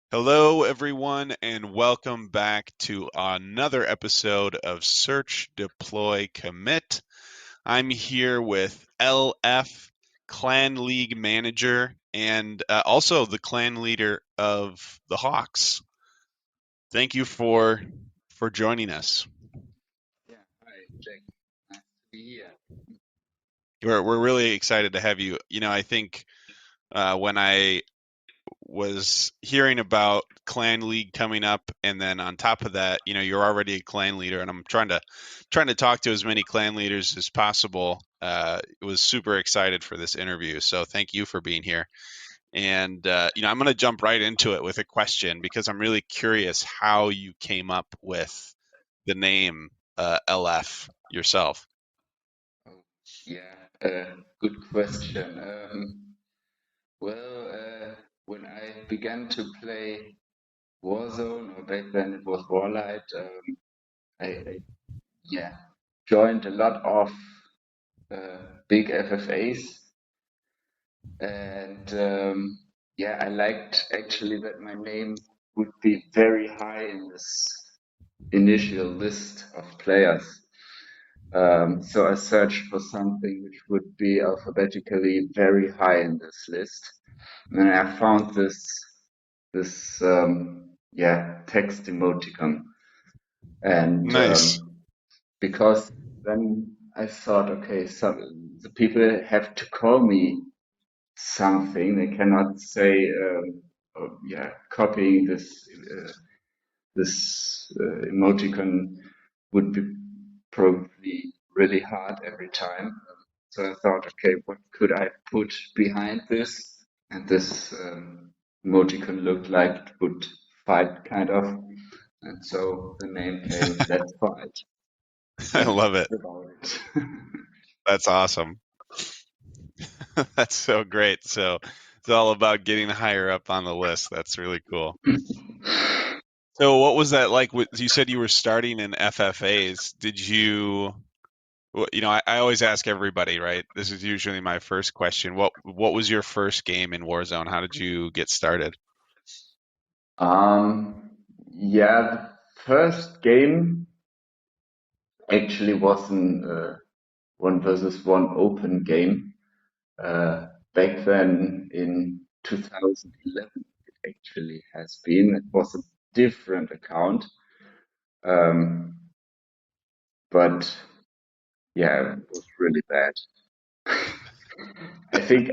Hello, everyone, and welcome back to another episode of Search, Deploy, Commit. I'm here with LF, Clan League Manager, and also the clan leader of the Hawks. Thank you for joining us. Yeah, hi, Jake. Nice to be here. We're really excited to have you. I think when I was hearing about clan league coming up, and then on top of that, you're already a clan leader, and I'm trying to talk to as many clan leaders as possible. Was super excited for this interview, so thank you for being here. And I'm going to jump right into it with a question because I'm really curious how you came up with the name LF yourself. Oh, yeah, good question. Well, when I began to play Warzone, or back then it was Warlight, I yeah joined a lot of big FFAs, and yeah, I liked actually that my name would be very high in this initial list of players. So I searched for something which would be alphabetically very high in this list, and I found this text emoticon, and Nice. because then I thought, okay, so the people have to call me something. They cannot say, copying this emoticon would be probably really hard every time. So I thought, okay, what could I put behind this? And this emoticon looked like it would fight, kind of. And so the name came, Let's Fight. I And love it. that's about it. That's awesome. That's so great. So it's all about getting higher up on the list. That's really cool. So what was that like? You said you were starting in FFAs. Did you, I always ask everybody, right? This is usually my first question. What was your first game in Warzone? How did you get started? um, yeah, the first game actually was an one versus one open game. Back then in 2011, it actually has been. It was a different account, um, but yeah, it was really bad. I think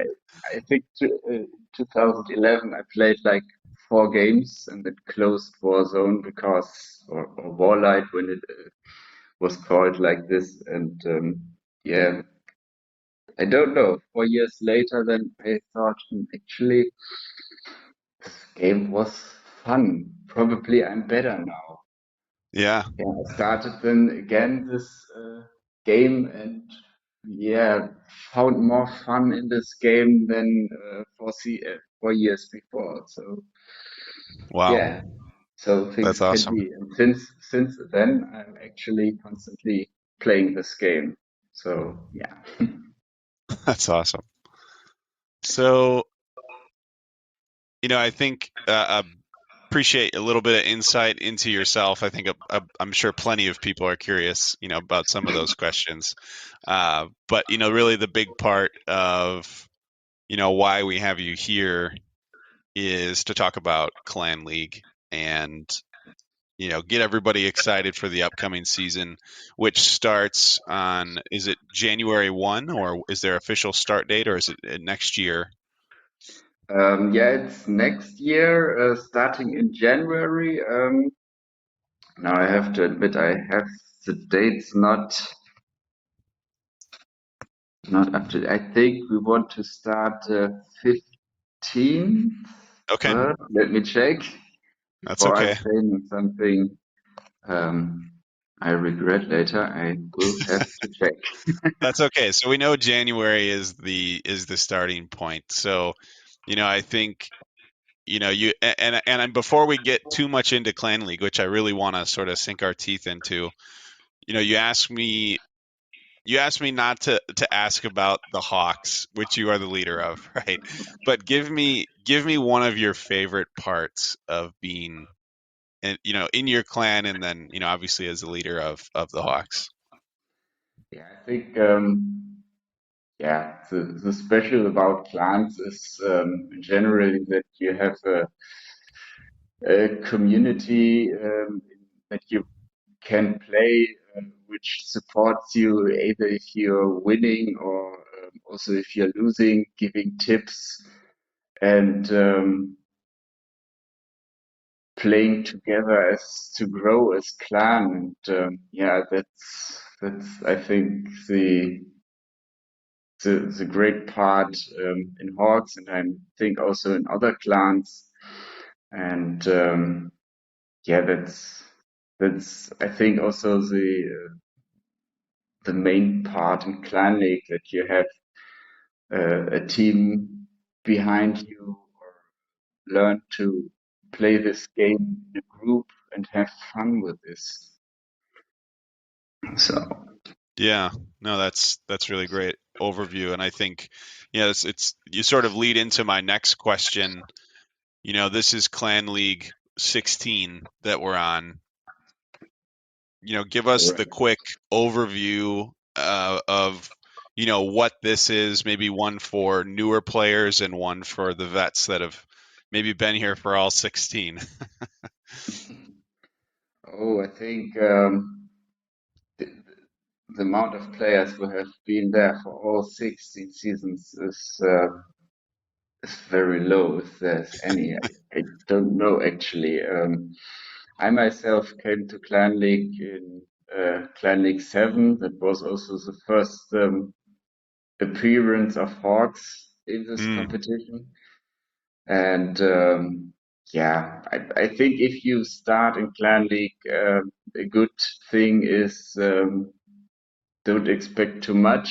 I think 2011 I played like 4 games and it closed Warzone because or Warlight when it was called like this, and yeah, I don't know. 4 years later, then I thought, actually, this game was fun. Probably I'm better now. Yeah. Yeah, I started then again this game, and yeah, found more fun in this game than 4 years before. So Wow. yeah, so things That's can awesome. be. And since then, I'm actually constantly playing this game. So yeah. That's awesome. So, I think appreciate a little bit of insight into yourself. I think I'm sure plenty of people are curious, about some of those questions. But really the big part of why we have you here is to talk about Clan League and get everybody excited for the upcoming season, which starts on, is it January 1, or is there official start date, or is it next year? Yeah, it's next year, starting in January. Now I have to admit I have the dates not up to. I think we want to start 15th, Okay, but let me check that's before I okay. say something um, I regret later. I will have to check. That's okay. So we know January is the starting point. So, I think and before we get too much into Clan League, which I really want to sort of sink our teeth into, you asked me you asked me not to ask about the Hawks, which you are the leader of, right? But give me one of your favorite parts of being in your clan, and then obviously as the leader of the Hawks. Yeah, I think yeah, the special about clans is generally that you have a community that you can play, which supports you either if you're winning or also if you're losing, giving tips and playing together as to grow as clan. And yeah, that's I think the great part in Hawks, and I think also in other clans. And yeah, that's I think also the main part in Clan League, that you have a team behind you, or learn to play this game in a group and have fun with this. So Yeah, no, that's really great overview, and I think it's you sort of lead into my next question. This is Clan League 16 that we're on. Give us the correct. quick overview of what this is, maybe one for newer players and one for the vets that have maybe been here for all 16. Oh, I think the amount of players who have been there for all 16 seasons is very low, if there's any. I don't know actually. I myself came to Clan League in Clan League 7. That was also the first appearance of Hawks in this Mm, competition. And yeah, I think if you start in Clan League, a good thing is don't expect too much.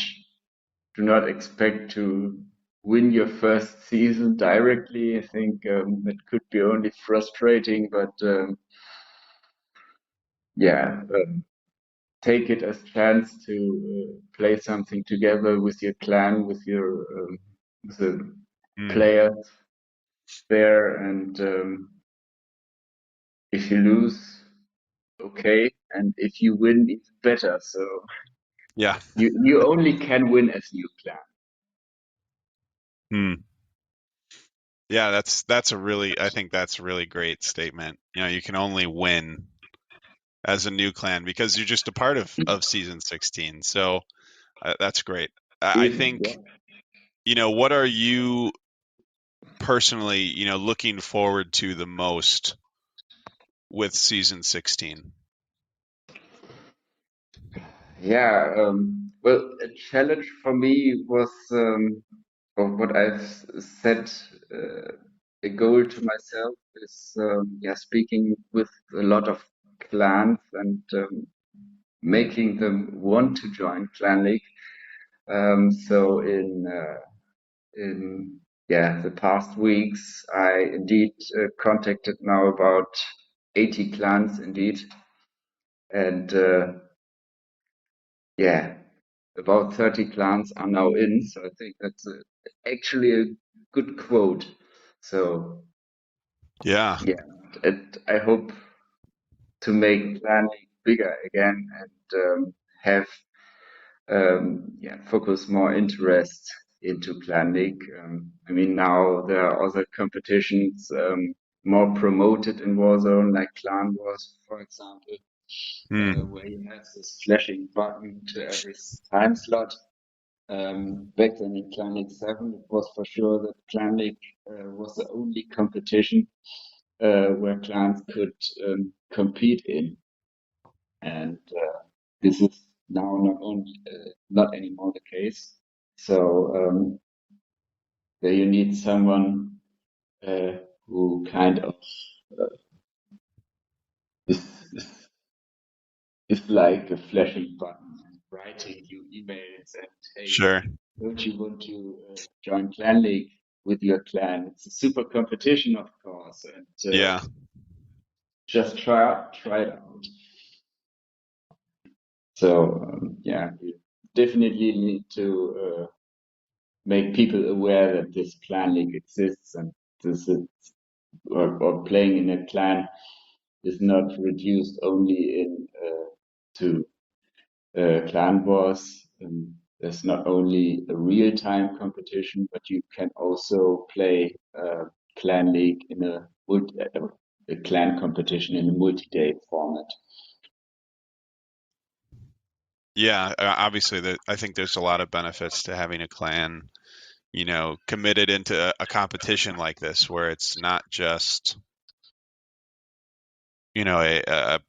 Do not expect to win your first season directly. I think it could be only frustrating, but yeah, take it as chance to play something together with your clan, with the mm, players there, and if you lose, okay, and if you win, it's better. So yeah. you only can win as your clan. Hmm. Yeah, that's a really I think that's a really great statement. You can only win as a new clan because you're just a part of season 16. So that's great. I Yeah. think what are you personally looking forward to the most with season 16? Yeah, well, a challenge for me was, or what set a goal to myself is, yeah, speaking with a lot of clans and making them want to join Clan League. So in yeah the past weeks, I indeed contacted now about 80 clans indeed, and yeah, about 30 clans are now in. So I think that's actually a good quote. So Yeah. yeah, I hope to make Clan League bigger again, and have yeah, focus more interest into Clan League. I mean, now there are other competitions more promoted in Warzone, like Clan Wars, for example, Hmm. where you have this flashing button to every time slot. Back then in Clan League 7, it was for sure that Clan League was the only competition where clans could compete in. And this is now not anymore the case. So there you need someone uh, who kind of uh, is, is is like a flashing button and writing you emails and, hey, Sure. don't you want to join Clan League with your clan? It's a super competition, of course, and Yeah. just try it out. So yeah, definitely need to make people aware that this clan league exists, and this is or playing in a clan is not reduced only in to clan wars. There's not only a real-time competition, but you can also play clan league in a clan competition in a multi-day format. Yeah, obviously, I think there's a lot of benefits to having a clan, committed into a competition like this, where it's not just, a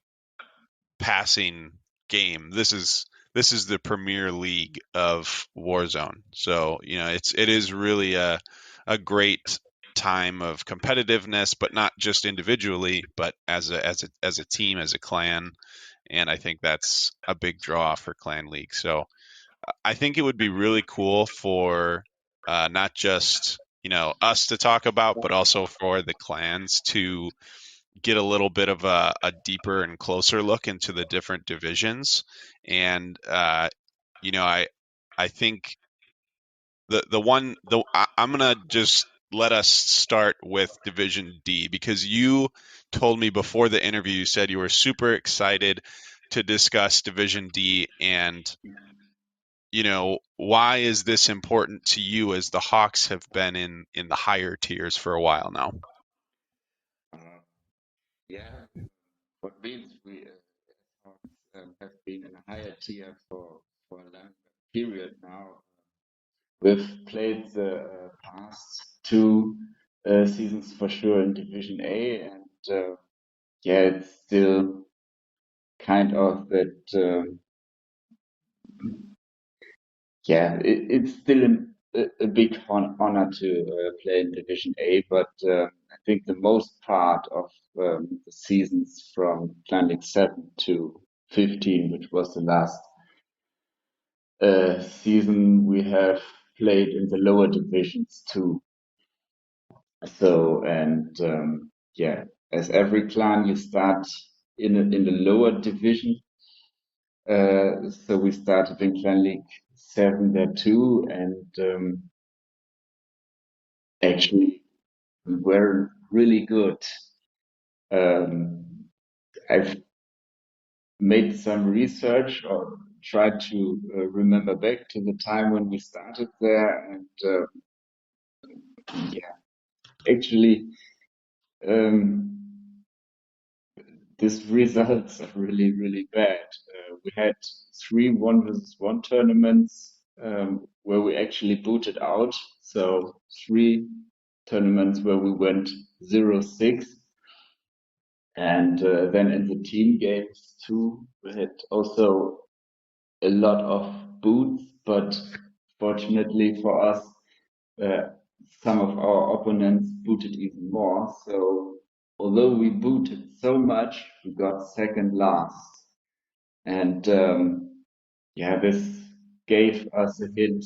passing game. This is the premier league of Warzone. So, it is really a great time of competitiveness, but not just individually, but as a team, as a clan. And I think that's a big draw for Clan League. So I think it would be really cool for not just us to talk about, but also for the clans to get a little bit of a deeper and closer look into the different divisions. And I think I'm gonna just let us start with Division D, because you told me before the interview, you said you were super excited to discuss Division D. And why is this important to you, as the Hawks have been in the higher tiers for a while now? Uh, yeah, what means we have been in a higher tier for a long period now. We've played the past two seasons for sure in Division A, and yeah, it's still kind of that. Yeah, it's still a big honor to play in Division A, but I think the most part of the seasons from Clan League 7 to 15, which was the last season, we have played in the lower divisions too. So, and yeah, as every clan, you start in the lower division. So we started in Clan League 7 there too, and actually we were really good. Um, I've made some research or tried to remember back to the time when we started there, and yeah, actually, these results are really, really bad. We had three one versus one tournaments where we actually booted out. So three tournaments where we went 0-6. And then in the team games too, we had also a lot of boots, but fortunately for us, uh, some of our opponents booted even more. So although we booted so much, we got second last. And yeah, this gave us a hint.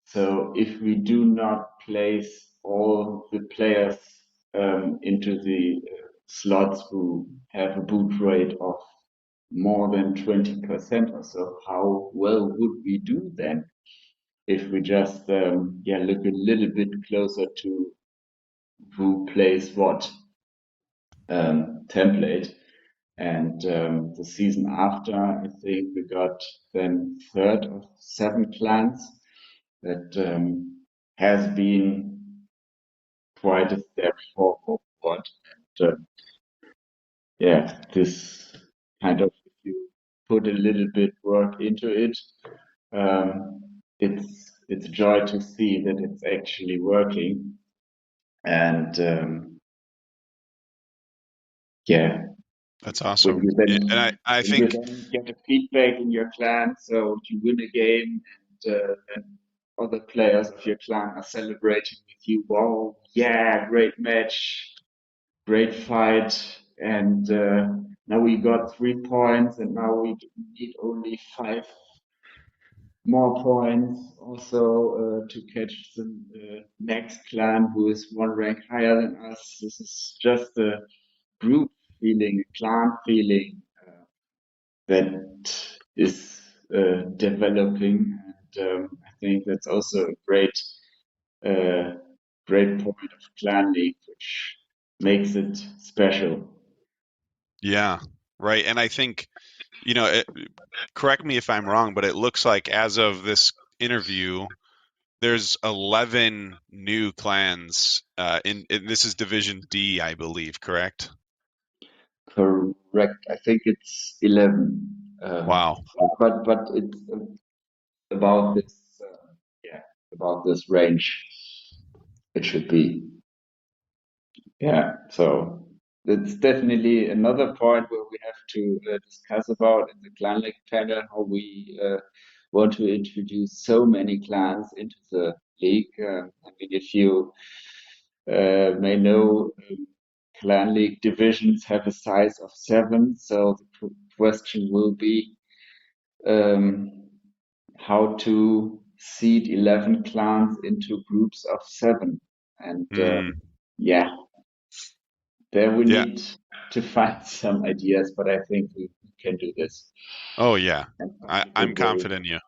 So if we do not place all the players into the slots who have a boot rate of more than 20% or so, how well would we do then if we just yeah, look a little bit closer to who plays what template? And the season after, I think we got then third of seven clans. That has been quite a step forward. And yeah, this kind of, if you put a little bit work into it, it's a joy to see that it's actually working. And yeah, That's when awesome. you And I, then I when you think then get a feedback in your clan, so you win a game, and then other players of your clan are celebrating with you. Wow, yeah, great match, great fight, and now we got 3 points, and now we need only five more points also to catch the next clan who is one rank higher than us. This is just a group feeling, a clan feeling that is developing, and I think that's also a uh, great point of Clan League, which makes it special. Yeah, right. And I think, correct me if I'm wrong, but it looks like as of this interview, there's 11 new clans in this is Division D, I believe, correct? Correct. I think it's 11, Wow. but it's about this, yeah, about this range. It should be. Yeah, so that's definitely another point where we have to discuss about in the clan league panel how we want to introduce so many clans into the league. I mean, if you may know, clan league divisions have a size of seven, so the question will be um, how to seed 11 clans into groups of seven. And Mm, yeah, there we yeah. need to find some ideas, but I think we can do this Oh yeah. in a I'm good way. confident in you.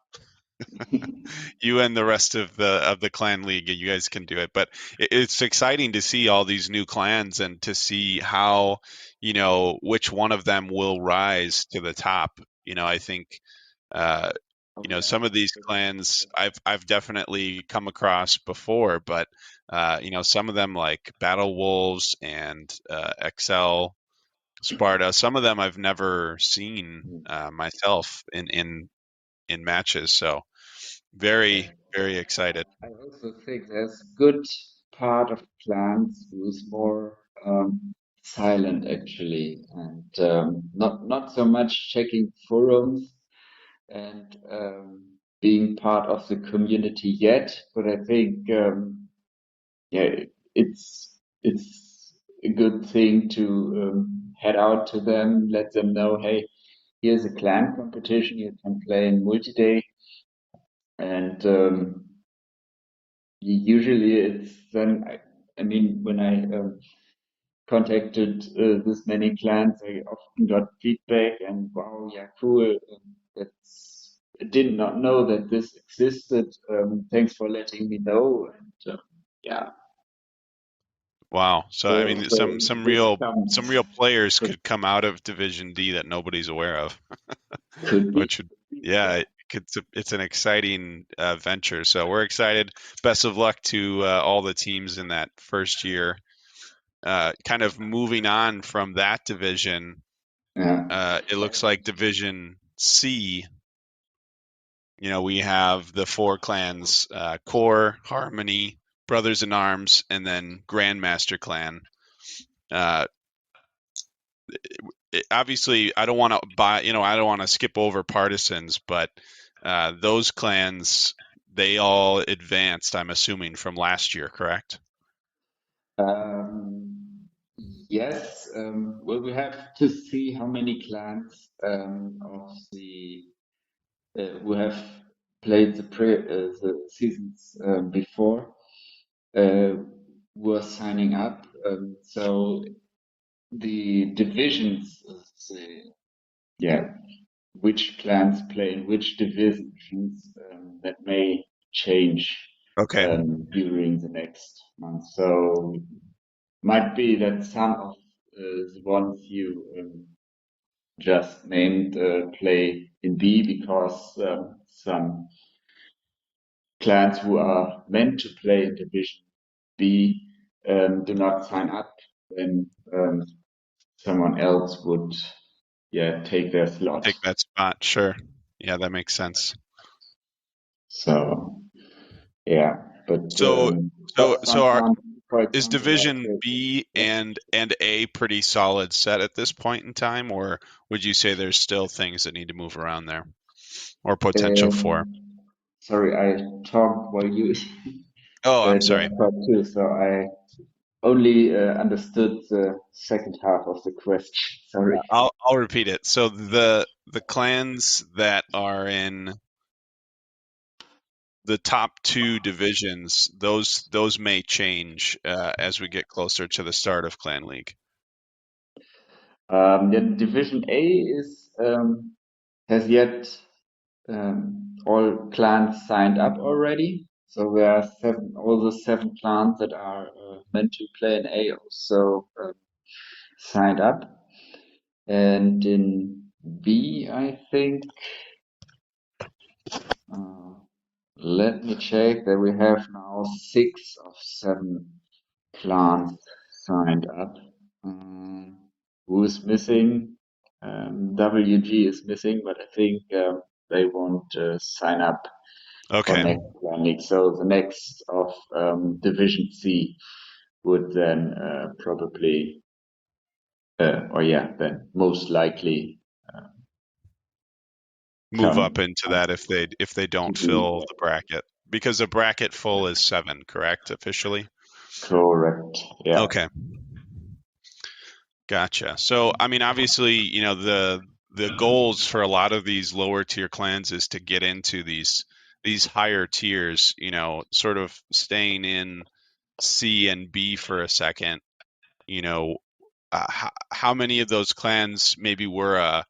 You and the rest of the clan league, you guys can do it. But it's exciting to see all these new clans and to see how, which one of them will rise to the top. I think uh, Oh some of these clans I've definitely come across before, but some of them like Battle Wolves and XL Sparta, some of them I've never seen yeah. myself in matches. So Yeah. very, very excited. I also think there's a good part of clans who's more silent actually, and not so much checking forums and being part of the community yet. But I think yeah, it's a good thing to head out to them, let them know, hey, here's a clan competition, you can play in multi-day, and usually it's then I mean when I contacted this many clans, I often got feedback and wow, yeah, cool. That's I did not know that this existed. Thanks for letting me know. And yeah, Wow. So I mean, so this some comes real players could come out of Division D that nobody's aware of, could be, which would, yeah, it's an exciting venture. So we're excited. Best of luck to all the teams in that first year. Kind of moving on from that division, yeah. it looks like Division C. We have the four clans: Core, Harmony, Brothers in Arms, and then Grandmaster Clan. Uh, Obviously, I don't want to I don't want to skip over Partisans, but those clans, they all advanced, I'm assuming, from last year, correct? Um, yes. Well, we have to see how many clans of the who have played the seasons before uh, were signing up. So the divisions, yeah, which clans play in which divisions, that may change Okay. during the next month. So might be that some of the ones you just named play in B because some clans who are meant to play in Division B do not sign up, then someone else would, yeah, take their slot. Take that spot. Sure. Yeah, that makes sense. So yeah, but So, for is example, Division like B yeah, and A pretty solid set at this point in time, or would you say there's still things that need to move around there, or potential for? sorry, I talked while you Oh, I'm just sorry. talked too, so I only understood the second half of the question. Sorry. I'll repeat it. So the clans that are in the top two divisions, those may change as we get closer to the start of Clan League. The Division A is has yet. all clans signed up already. So there are seven, all the seven clans that are meant to play in A also signed up. And in B, I think, uh, let me check that we have now six of seven clans signed up. Um, who is missing? WG is missing, but I think they won't sign up for Okay. next Grand League. So the next of Division C would then probably, or yeah, then most likely Move up come. into that if they don't fill Mhm. the bracket because the bracket full is 7, correct, officially? Correct. Yeah. Okay. Gotcha. So, I mean, obviously, the goals for a lot of these lower tier clans is to get into these higher tiers, sort of staying in C and B for a second. You know, how many of those clans maybe were a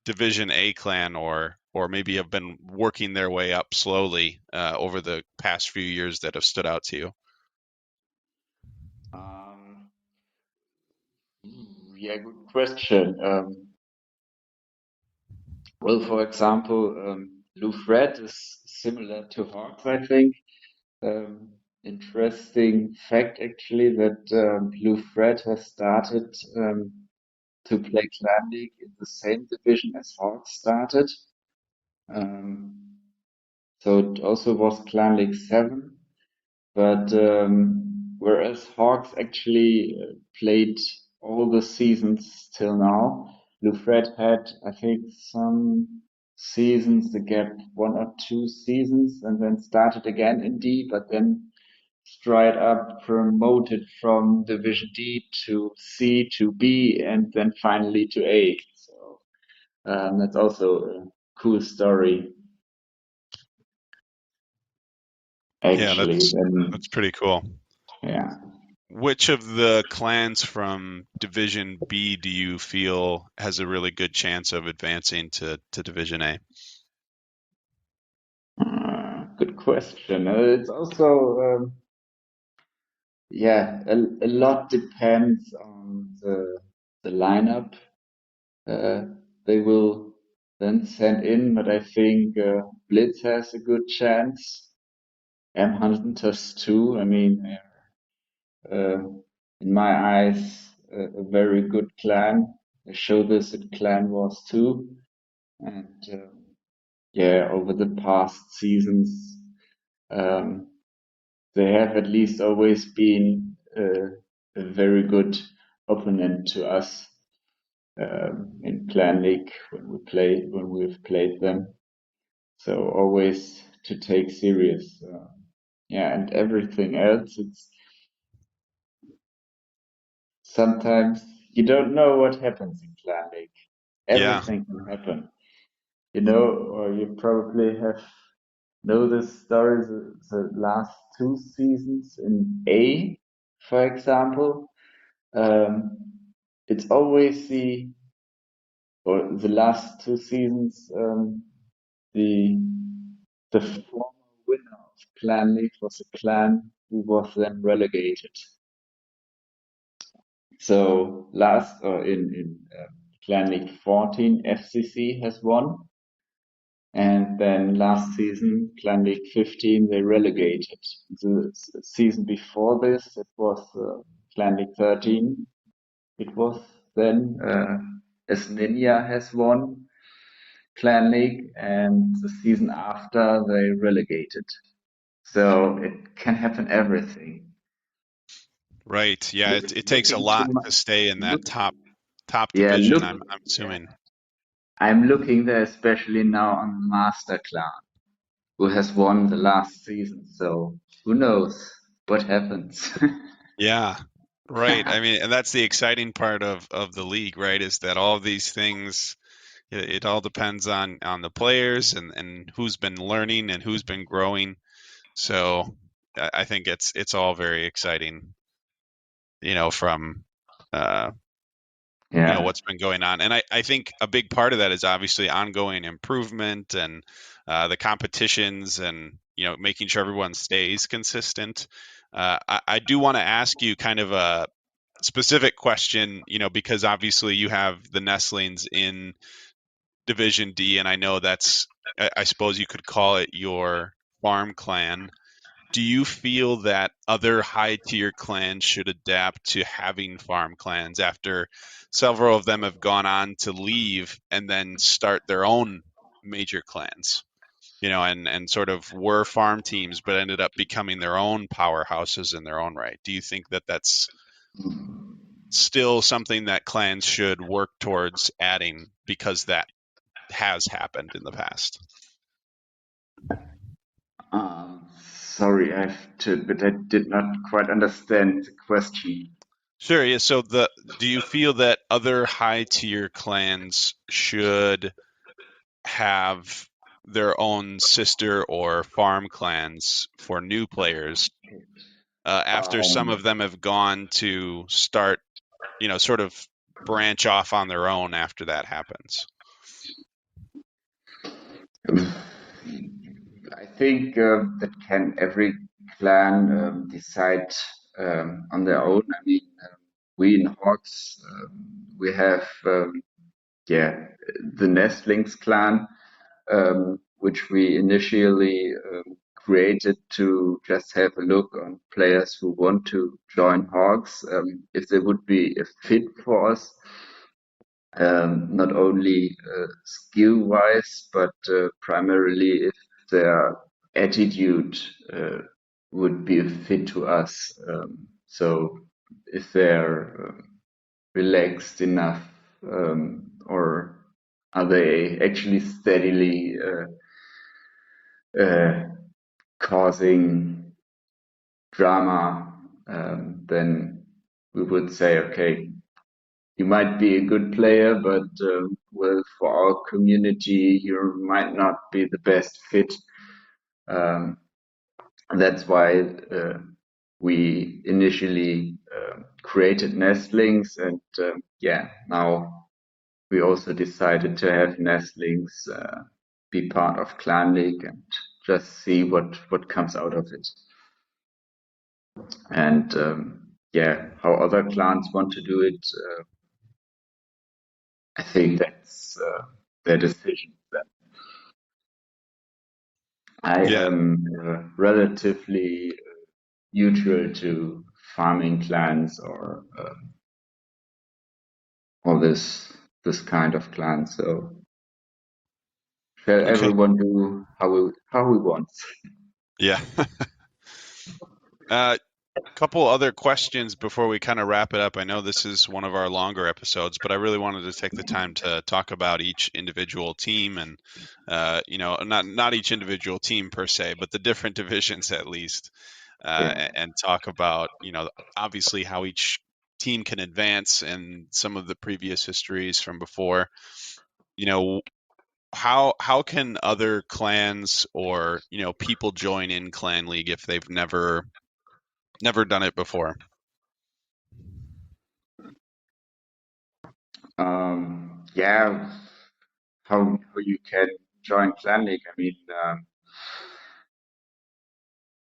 Division A clan or maybe have been working their way up slowly over the past few years that have stood out to you? Um, yeah, good question. Well, for example, Lou Fred is similar to Hawks, I think. Um, Interesting fact, actually, that Blue Fred has started to play Clan League in the same division as Hawks started. Um, so it also was Clan League 7, but whereas Hawks actually played all the seasons till now, Blue Fred had, I think, some seasons, the gap 1 or 2 seasons, and then started again in D, but then straight up promoted from Division D to C to B and then finally to A. So that's also a cool story, Yeah, actually. that's And pretty cool. yeah, Which of the clans from Division B do you feel has a really good chance of advancing to Division A? good question. It's also yeah, a lot depends on the lineup uh, they will then send in, but I think Blitz has a good chance. M Hunters too. I mean, uh, in my eyes, a very good clan. They show this at Clan Wars 2, and yeah, over the past seasons, um, they have at least always been a very good opponent to us in Clan League when we've played them. So always to take serious. Yeah, and everything else, it's sometimes you don't know what happens in Clan League. Yeah, Everything can happen, or you probably have know the stories the last 2 seasons in A, for example. Um, it's always or the last 2 seasons, the the former winner of Clan League was a clan who was then relegated. So last or in Clan League 14, FCC has won, and then last season, Clan League 15, they relegated. The season before this, it was Clan League 13. It was then as Ninja has won Clan League, and the season after they relegated. So it can happen everything. right. Yeah, Look, it takes a looking to lot my to stay in that look, top yeah, division, look, I'm yeah. assuming. I'm looking there especially now on the Master Clan, who has won the last season. So who knows what happens? Yeah. Right. I mean, and that's the exciting part of the league, right? Is that all of these things it all depends on the players and who's been learning and who's been growing. So I think it's all very exciting, from uh Yeah. what's been going on. And I think a big part of that is obviously ongoing improvement and the competitions and making sure everyone stays consistent. I do want to ask you kind of a specific question, because obviously you have the nestlings in Division D, and I know that's, I suppose you could call it your farm clan. Do you feel that other high tier clans should adapt to having farm clans after several of them have gone on to leave and then start their own major clans? And sort of were farm teams, but ended up becoming their own powerhouses in their own right. Do you think that that's still something that clans should work towards adding because that has happened in the past? Sorry, I have to, but I did not quite understand the question. Sure. Yeah. So do you feel that other high tier clans should have their own sister or farm clans for new players after some of Um, them have gone to start, sort of branch off on their own after that happens? I think that can every clan decide on their own. I mean, we in Hawks, we have yeah the Nestlings clan, which we initially created to just have a look on players who want to join Hawks, if they would be a fit for us, not only skill-wise, but primarily if their attitude would be a fit to us. So if they're relaxed enough, or are they actually steadily uh, causing drama, then we would say, okay, you might be a good player, but well, for our community, you might not be the best fit. Um, and that's why we initially created Nestlings, and yeah, now we also decided to have Nestlings be part of Clan League and just see what comes out of it. And yeah, how other clans want to do it, I think that's their decision. I Yeah. am relatively neutral to farming clans or this kind of clan. So shall Okay. everyone do how we wants? Yeah. Uh, Couple other questions before we kind of wrap it up. I know this is one of our longer episodes, but I really wanted to take the time to talk about each individual team and, not each individual team per se, but the different divisions at least, Yeah. and talk about, obviously how each team can advance and some of the previous histories from before. You know, how can other clans or people join in Clan League if they've never done it before? Yeah. How you can join Clan League? I mean,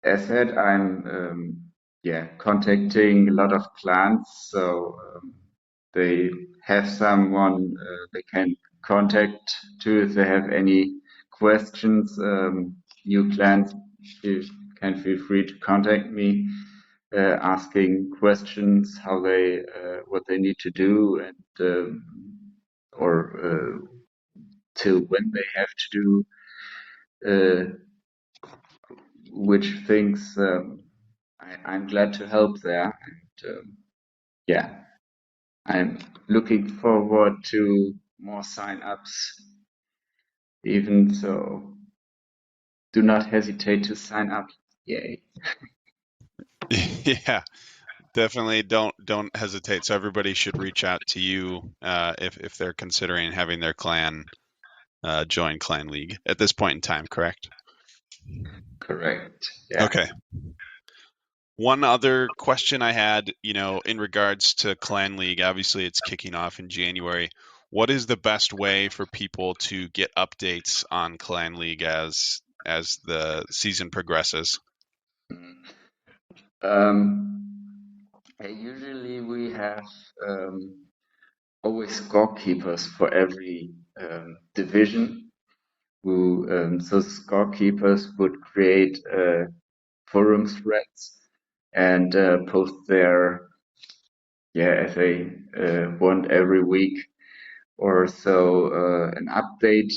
as said, I'm yeah contacting a lot of clans, so they have someone they can contact too if they have any questions. New clans you can feel free to contact me, asking questions how they what they need to do and or till when they have to do which things. I'm glad to help there, and yeah, I'm looking forward to more sign-ups. Even so, do not hesitate to sign up. Yay! Yeah, definitely don't hesitate. So everybody should reach out to you if they're considering having their clan join Clan League at this point in time, correct? Correct. Yeah. Okay. One other question I had, in regards to Clan League, obviously it's kicking off in January. What is the best way for people to get updates on Clan League as the season progresses? Usually we have um, always scorekeepers for every division. So scorekeepers would create forum threads and post their, yeah, as they want every week or so, an update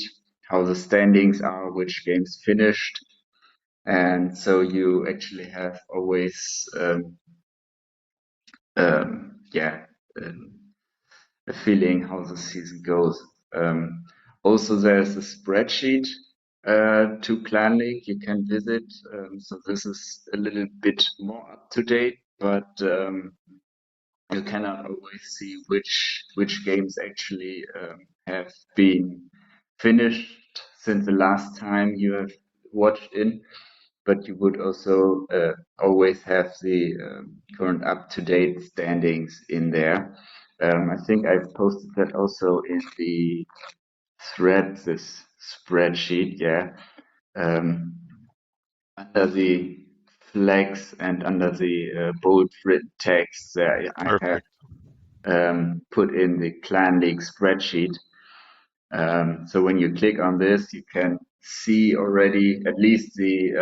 how the standings are, which games finished, and so you actually have always yeah, um, a feeling how the season goes. Um, Also, there's a spreadsheet to Clan League you can visit. So this is a little bit more up to date, but you cannot always see which games actually have been finished since the last time you have watched in. But you would also always have the current up-to-date standings in there. I think I've posted that also in the thread, this spreadsheet, yeah. Um, Under the flags and under the bold written text there, I have Perfect. put in the Clan League spreadsheet. So when you click on this, you can see already at least the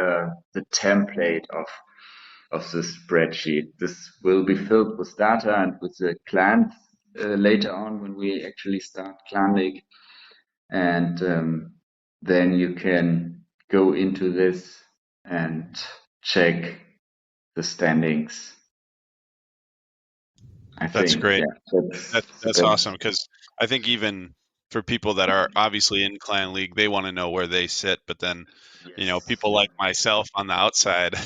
template of the spreadsheet. This will be filled with data and with the clans later on when we actually start Clan League, and then you can go into this and check the standings. I That's think, great. yeah, that's the That's best. awesome because I think even for people that are obviously in Clan League, they want to know where they sit. But then, Yes, people yeah. like myself on the outside, I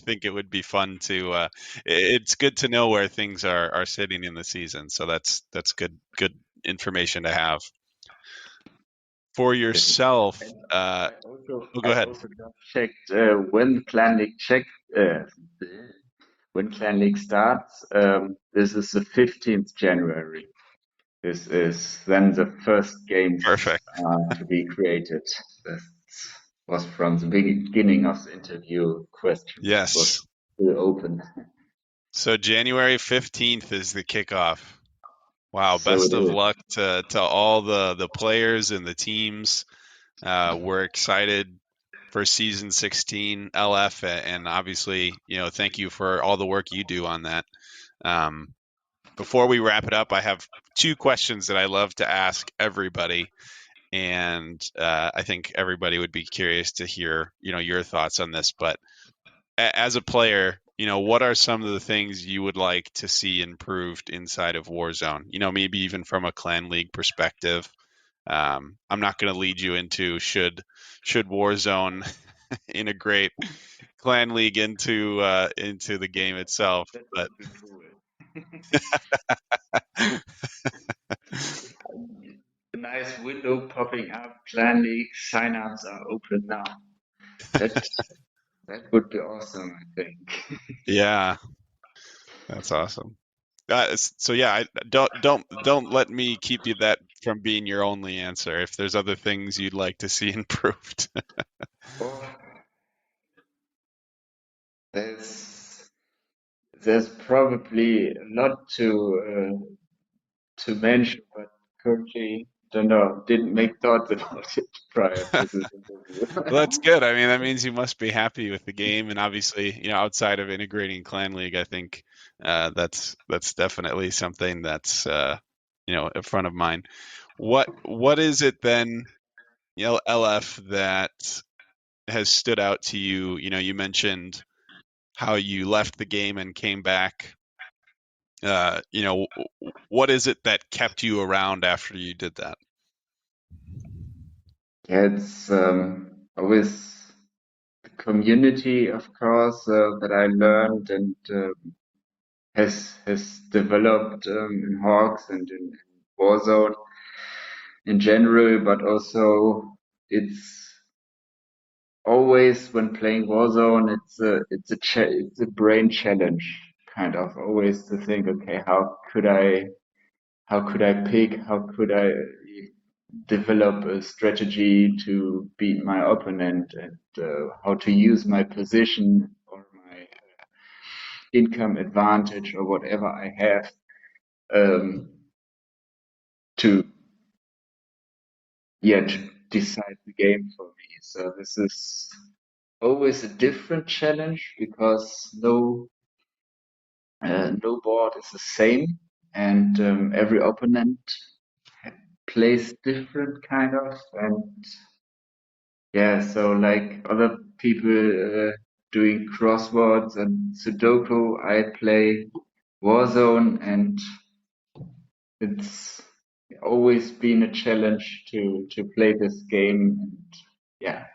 think it would be fun to. It's good to know where things are sitting in the season. So that's good information to have for Yes. yourself. And Oh, I go ahead. also got checked when Clan League uh, when Clan League starts. This is the 15th January. This is then the first games Perfect. to be created. This was from the beginning of the interview question. This was Yes. still open. So January 15th is the kickoff. Wow, So it best of is. luck to all the players and the teams. We're excited for season 16 LF, and obviously, thank you for all the work you do on that. Um, Before we wrap it up, I have two questions that I love to ask everybody, and I think everybody would be curious to hear, your thoughts on this. But as a player, what are some of the things you would like to see improved inside of Warzone? Maybe even from a clan league perspective. I'm not going to lead you into should Warzone integrate clan league into the game itself, That but would be cool. A nice window popping up. Clan League signups are open now. That that would be awesome, I think. yeah, that's awesome. So yeah, don't let me keep you that from being your only answer. If there's other things you'd like to see improved. Oh, there's there's probably a lot to mention, but currently don't know. Didn't make thoughts about it prior to this Well, interview. that's good. I mean, that means you must be happy with the game, and obviously, outside of integrating Clan League, I think that's definitely something that's in front of mind. What is it then, LF, that has stood out to you? You mentioned how you left the game and came back. What is it that kept you around after you did that? Yeah, it's always the community, of course, that I learned and has developed in Hawks and in Warzone in general, but also it's always when playing Warzone, it's a brain challenge, kind of always to think, okay, how could I pick, how could I develop a strategy to beat my opponent, and how to use my position or my income advantage or whatever I have, um, to to decide the game for me. So this is always a different challenge because no board is the same, and every opponent plays different kind of, and yeah, so like other people doing crosswords and Sudoku, I play Warzone, and it's always been a challenge to play this game. And yeah,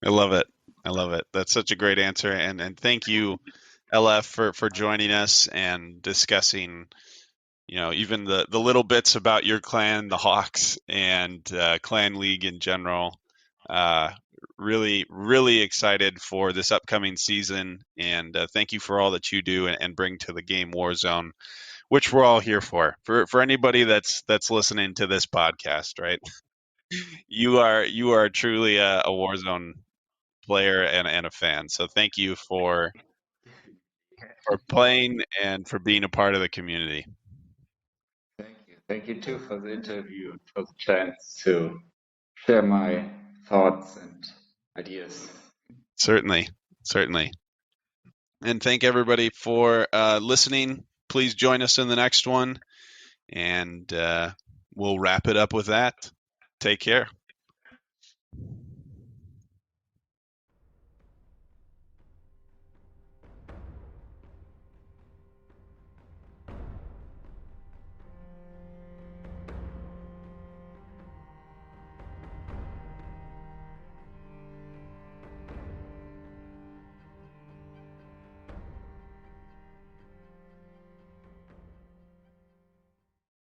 I love it. I love it. That's such a great answer, and thank you, LF, for joining us and discussing, even the little bits about your clan, the Hawks, and Clan League in general. Uh, really excited for this upcoming season, and thank you for all that you do and bring to the game Warzone, which we're all here for. For anybody that's listening to this podcast, right? You are truly a Warzone player and a fan. So thank you for playing and for being a part of the community. thank you. Thank you too for the interview and for the chance to share my thoughts and ideas. Certainly, certainly. And thank everybody for listening. Please join us in the next one, and we'll wrap it up with that. Take care.